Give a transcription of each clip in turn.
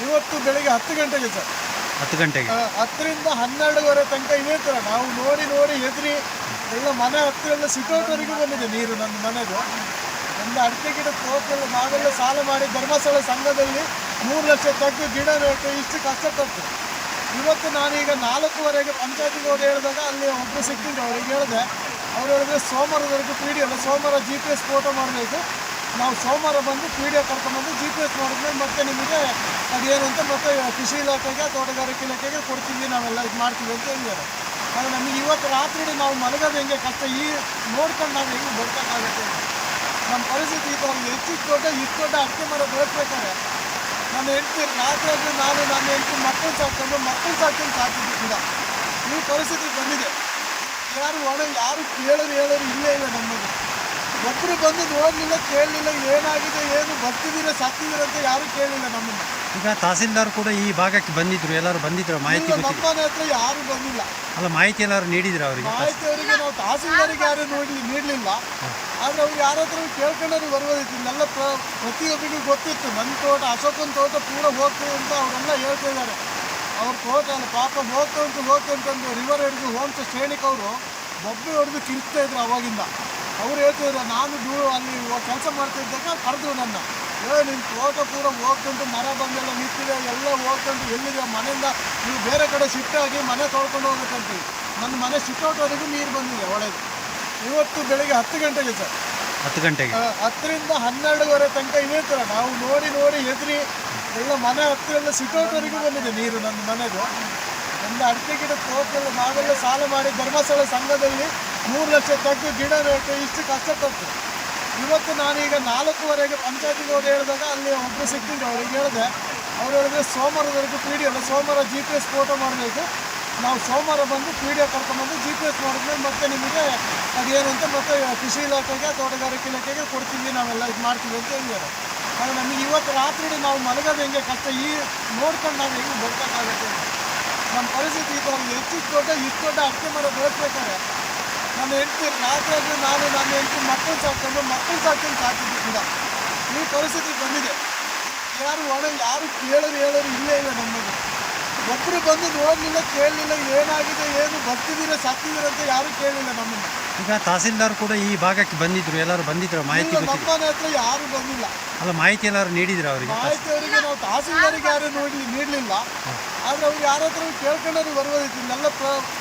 ಇವತ್ತು ಬೆಳಿಗ್ಗೆ 10 ಗಂಟೆಗೆ ಸರ್. 10 ಗಂಟೆಗೆ 10ರಿಂದ 12:30 ತನಕ ಇದೇ ಥರ ನಾವು ನೋಡಿ ಹೆದರಿ ಎಲ್ಲ ಮನೆ ಹತ್ತಿರ ಎಲ್ಲ ಸಿಟೌಟ್ವರೆಗೂ ಬಂದಿದೆ ನೀರು. ನನ್ನ ಮನೆದು ಒಂದು ಅಡಿಕೆ ಗಿಡ ತೋಟದಲ್ಲಿ ನಾವೆಲ್ಲ ಸಾಲ ಮಾಡಿ ಧರ್ಮಸ್ಥಳ ಸಂಘದಲ್ಲಿ 3 ಲಕ್ಷ ತೆಗೆದು ಗಿಡ ನೆಟ್ಟು ಇಷ್ಟು ಕಷ್ಟಪಟ್ಟು ಇವತ್ತು ನಾನೀಗ 4:15ಗೆ ಪಂಚಾಯತಿಗೆ ಹೋಗಿ ಹೇಳಿದಾಗ ಅಲ್ಲಿ ಒಬ್ಬರು ಸಿಕ್ಕಿದ್ರು. ಅವ್ರಿಗೆ ಹೇಳಿದೆ, ಅವ್ರು ಹೇಳಿದ್ರೆ ಸೋಮವಾರದವರೆಗೂ ಪಿ.ಡಿ. ಅಲ್ಲ, ಸೋಮವಾರ GPS ಫೋಟೋ ಮಾಡಬೇಕು, ನಾವು ಸೋಮವಾರ ಬಂದು PDF ಕರ್ಕೊಂಡ್ಬಂದು GPS ಮಾಡಿದ್ಮೇಲೆ ಮತ್ತೆ ನಿಮಗೆ ಅದೇನು ಅಂತ ಮತ್ತೆ ಕೃಷಿ ಇಲಾಖೆಗೆ ತೋಟಗಾರಿಕೆ ಇಲಾಖೆಗೆ ಕೊಡ್ತೀವಿ, ನಾವೆಲ್ಲ ಇದು ಮಾಡ್ತೀವಿ ಅಂತ ಹೇಳಿದ್ದಾರೆ. ಆದರೆ ನಮಗೆ ಇವತ್ತು ರಾತ್ರಿ ನಾವು ಮಲಗೋದು ಹೆಂಗೆ ಕಷ್ಟ, ಈ ನೋಡ್ಕೊಂಡು ನಾವು ಹೆಂಗೆ ಬದುಕೋಕ್ಕಾಗುತ್ತೆ. ನಮ್ಮ ಪರಿಸ್ಥಿತಿ ಇದು. ಅವ್ರಿಗೆ ಹೆಚ್ಚಿಗೆ ದೊಡ್ಡ ಇಷ್ಟು ದೊಡ್ಡ ಅಡಿಕೆ ಮರ ಬೆಳೆಸ್ಬೇಕಾದ್ರೆ ನನ್ನ ಹೆಂಡತಿ ರಾತ್ರಿ ನಾನು ನನ್ನ ಹೆಂಡತಿ ಮಕ್ಕಳು ಸಾಕ್ಕೊಂಡು ಸಾಕಿದ್ದು ಕೂಡ ಈ ಪರಿಸ್ಥಿತಿ ಬಂದಿದೆ. ಯಾರು ಕೇಳೋರು ಇಲ್ಲೇ ಇಲ್ಲ. ನಮಗೆ ಒಬ್ಬರು ಬಂದು ನೋಡಲಿಲ್ಲ, ಕೇಳಲಿಲ್ಲ, ಏನಾಗಿದೆ ಏನು ಬರ್ತಿದ್ದೀರ ಸತ್ತಿದ್ದೀರ ಅಂತ ಯಾರು ಕೇಳಲಿಲ್ಲ ನಮ್ಮನ್ನು. ಈಗ ತಹಸೀಲ್ದಾರ್ ಕೂಡ ಈ ಭಾಗಕ್ಕೆ ಬಂದಿದ್ರು, ಎಲ್ಲರೂ ಬಂದಿದ್ರು, ಮಾಹಿತಿ ನಮ್ಮ ಮನೆ ಹತ್ರ ಯಾರು ಬಂದಿಲ್ಲ. ಅಲ್ಲ, ಮಾಹಿತಿ ಎಲ್ಲರೂ ನೀಡಿದ್ರು ಅವರಿಗೆ. ಮಾಹಿತಿ ಅವರಿಗೆ ನಾವು ತಹಸೀಲ್ದಾರಿಗೆ ಯಾರು ನೀಡಲಿಲ್ಲ. ಆದರೆ ಅವ್ರು ಯಾರ ಹತ್ರ ಕೇಳ್ಕೊಂಡ್ರೆ ಬರ್ಬೋದಿತ್ತು. ಇಲ್ಲೆಲ್ಲ ಪ್ರತಿಯೊಬ್ಬರಿಗೂ ಗೊತ್ತಿತ್ತು. ನನ್ನ ತೋಟ, ಅಶೋಕನ ತೋಟ ಪೂರ ಹೋಗ್ತೀವಿ ಅಂತ ಅವರೆಲ್ಲ ಹೇಳ್ತಿದ್ದಾರೆ. ಅವ್ರ ತೋಟ ಅಲ್ಲ ಪಾಪ ಹೋಗ್ತಂತಂದು ರಿವರ್ ಹಿಡಿದು ಹೋಮ್ಸ್ ಶ್ರೇಣಿಕ್ ಅವರು ಬೊಬ್ಬೆ ಹೊಡೆದು ಕಿರ್ತಾ ಇದ್ರು ಅವಾಗಿಂದ. ಅವ್ರು ಹೇಳ್ತಿದ್ರು, ನಾನು ಅಲ್ಲಿ ಕೆಲಸ ಮಾಡ್ತಿದ್ದಾಗ ಕರೆದ್ರು ನನ್ನ, ನಿನ್ನ ತೋಟ ಪೂರ ಹೋಗ್ತಂತು, ಮರ ಬಂದೆಲ್ಲ ನಿಂತಿದೆ, ಎಲ್ಲ ಹೋಗ್ತಂತು, ಎಲ್ಲಿದೆ ಮನೆಯಿಂದ ನೀವು ಬೇರೆ ಕಡೆ ಶಿಫ್ಟ್ ಆಗಿ ಮನೆ ತೊಳ್ಕೊಂಡು ಹೋಗ್ಬೇಕಂತೀವಿ. ನನ್ನ ಮನೆ ಶಿಫ್ಟೌಟ್ವರೆಗೂ ನೀರು ಬಂದಿದೆ ಒಳಗೆ. ಇವತ್ತು ಬೆಳಿಗ್ಗೆ 10 ಗಂಟೆಗೆ ಸರ್. 10 ಗಂಟೆಗೆ 10ರಿಂದ 12:30 ತನಕ ಇದೇ ಥರ ನಾವು ನೋಡಿ ಹೆದರಿ ಎಲ್ಲ ಮನೆ ಹತ್ತಿರ ಎಲ್ಲ ಸಿಟೌಟ್ವರೆಗೂ ಬಂದಿದೆ ನೀರು. ನನ್ನ ಮನೆದು ಒಂದು ಅಡಿಕೆ ಗಿಡ ತೋಟದಲ್ಲಿ ನಾವೆಲ್ಲ ಸಾಲ ಮಾಡಿ ಧರ್ಮಸ್ಥಳ ಸಂಘದಲ್ಲಿ 3 ಲಕ್ಷ ತೆಗೆದು ಗಿಡ ನೆಟ್ಟು ಇಷ್ಟು ಕಷ್ಟಪಟ್ಟು ಇವತ್ತು ನಾನೀಗ 4:15ಗೆ ಪಂಚಾಯತಿಗೆ ಹೋಗಿ ಹೇಳಿದಾಗ ಅಲ್ಲಿ ಒಬ್ಬರು ಸಿಕ್ಕಿದ್ರು. ಅವ್ರಿಗೆ ಹೇಳಿದೆ, ಅವ್ರು ಹೇಳಿದ್ರೆ ಸೋಮವಾರದವರೆಗೂ ಪಿ.ಡಿ. ಅಲ್ಲ, ಸೋಮವಾರ GPS ಫೋಟೋ ಮಾಡಬೇಕು, ನಾವು ಸೋಮವಾರ ಬಂದು PDF ಕರ್ಕೊಂಡ್ಬಂದು GPS ಮಾಡಿದ್ಮೇಲೆ ಮತ್ತೆ ನಿಮಗೆ ಅದೇನು ಅಂತ ಮತ್ತೆ ಕೃಷಿ ಇಲಾಖೆಗೆ ತೋಟಗಾರಿಕೆ ಇಲಾಖೆಗೆ ಕೊಡ್ತೀವಿ, ನಾವೆಲ್ಲ ಇದು ಮಾಡ್ತೀವಿ ಅಂತ ಹೇಳಿದ್ದಾರೆ. ಆದರೆ ನಮಗೆ ಇವತ್ತು ರಾತ್ರಿ ನಾವು ಮಲಗೋದು ಹೆಂಗೆ ಕಷ್ಟ, ಈ ನೋಡ್ಕೊಂಡು ನಾವು ಹೆಂಗೆ ಬದುಕೋಕ್ಕಾಗುತ್ತೆ. ನಮ್ಮ ಪರಿಸ್ಥಿತಿ ಇದು. ಅವ್ರಿಗೆ ಹೆಚ್ಚಿಗೆ ಇಷ್ಟು ದೊಡ್ಡ ಅಡಿಕೆ ಮರ ಬೆಳೆಸ್ಬೇಕಾದ್ರೆ ನನ್ನ ಹೆಂಡತಿ ರಾತ್ರಿ ನಾನು ನನ್ನ ಹೆಂಡತಿ ಮಕ್ಕಳು ಸಾಕ್ಕೊಂಡು ಸಾಕಿದ್ದು ಕೂಡ ಈ ಪರಿಸ್ಥಿತಿ ಬಂದಿದೆ. ಯಾರು ಕೇಳೋರು ಇಲ್ಲೇ ಇಲ್ಲ ನಮಗೆ. ಒಬ್ಬರು ಬಂದು ನೋಡಲಿಲ್ಲ, ಕೇಳಲಿಲ್ಲ, ಏನಾಗಿದೆ ಏನು ಬರ್ತಿದ್ದೀರ ಸತ್ತಿದ್ದೀರ ಅಂತ ಯಾರು ಕೇಳಲಿಲ್ಲ ನಮ್ಮನ್ನು. ಈಗ ತಹಸೀಲ್ದಾರ್ ಕೂಡ ಈ ಭಾಗಕ್ಕೆ ಬಂದಿದ್ರು, ಎಲ್ಲರೂ ಬಂದಿದ್ರು, ಮಾಹಿತಿ ನಮ್ಮ ಮನೆ ಹತ್ರ ಯಾರು ಬಂದಿಲ್ಲ. ಅಲ್ಲ, ಮಾಹಿತಿ ಎಲ್ಲರೂ ನೀಡಿದ್ರು ಅವರಿಗೆ. ಮಾಹಿತಿ ಅವರಿಗೆ ನಾವು ತಹಸೀಲ್ದಾರಿಗೆ ಯಾರು ನೀಡಲಿಲ್ಲ. ಆದರೆ ಅವ್ರು ಯಾರ ಹತ್ರ ಕೇಳ್ಕೊಂಡ್ರೆ ಬರ್ಬೋದಿತ್ತು. ಇಲ್ಲೆಲ್ಲ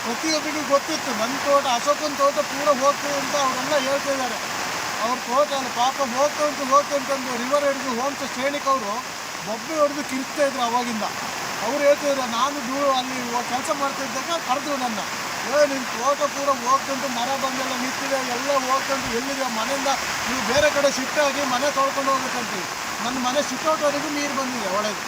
ಪ್ರತಿಯೊಬ್ಬರಿಗೂ ಗೊತ್ತಿತ್ತು. ನನ್ನ ತೋಟ, ಅಶೋಕನ ತೋಟ ಪೂರ ಹೋಗ್ತೀವಿ ಅಂತ ಅವರೆಲ್ಲ ಹೇಳ್ತಿದ್ದಾರೆ. ಅವ್ರ ತೋಟ ಅಲ್ಲ ಪಾಪ ಹೋಗ್ತಂತಂದು ರಿವರ್ ಹಿಡಿದು ಹೋಮ್ಸ್ ಶ್ರೇಣಿಕ್ ಅವರು ಬೊಬ್ಬೆ ಹೊಡೆದು ಕಿರ್ತಾ ಇದ್ರು ಅವಾಗಿಂದ. ಅವ್ರು ಹೇಳ್ತಿದ್ರು, ನಾನು ಅಲ್ಲಿ ಕೆಲಸ ಮಾಡ್ತಿದ್ದಾಗ ಕರೆದ್ರು ನನ್ನ, ನಿನ್ನ ತೋಟ ಪೂರ ಹೋಗ್ತಂತು, ಮರ ಬಂದೆಲ್ಲ ನಿಂತಿದೆ, ಎಲ್ಲ ಹೋಗ್ತಂತು, ಎಲ್ಲಿದೆ ಮನೆಯಿಂದ ನೀವು ಬೇರೆ ಕಡೆ ಶಿಫ್ಟ್ ಆಗಿ ಮನೆ ತೊಳ್ಕೊಂಡು ಹೋಗ್ಬೇಕಂತೀವಿ. ನನ್ನ ಮನೆ ಶಿಫ್ಟೌಟ್ವರೆಗೂ ನೀರು ಬಂದಿದೆ ಒಳಗೆ.